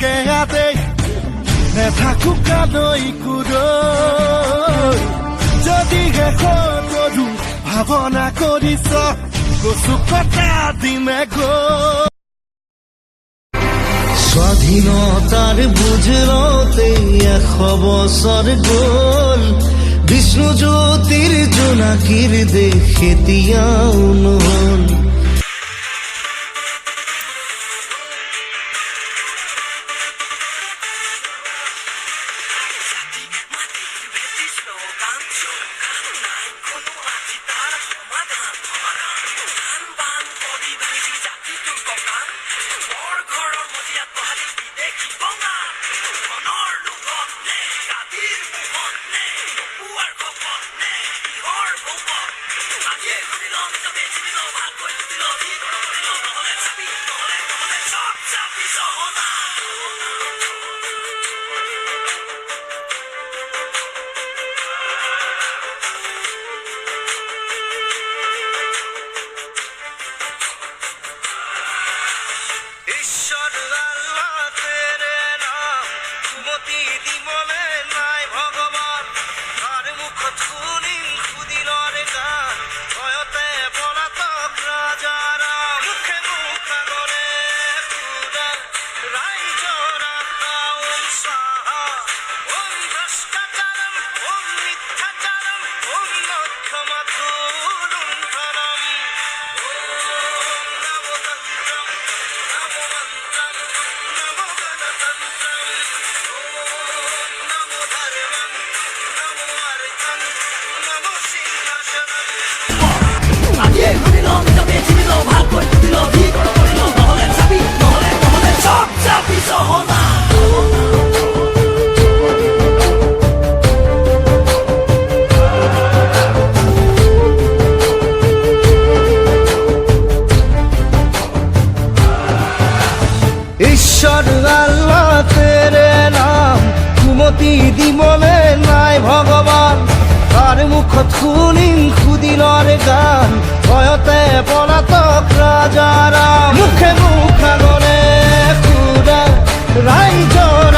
লাগে আতে নেথাকো কালৈ কুৰৈ যদি শেষতো ভাৱনা কৰিছ কচু কটা দিমে গৈ স্বাধীনতাৰ বুজৰতে 100 বছৰ গ'ল বিষ্ণু জ্যোতিৰ জোনাকীৰ দেশ এতিয়াও নহ'ল ঈশ্বর আল্লাহ তেরে নাম কুমতি দিবলে নাই ভগবান তার মুখত শুনিম সুদিনৰ গান ভয়তে পলাতক ৰাজাৰাম মুখে মুখ আগৰে খুৰা ৰাইজৰ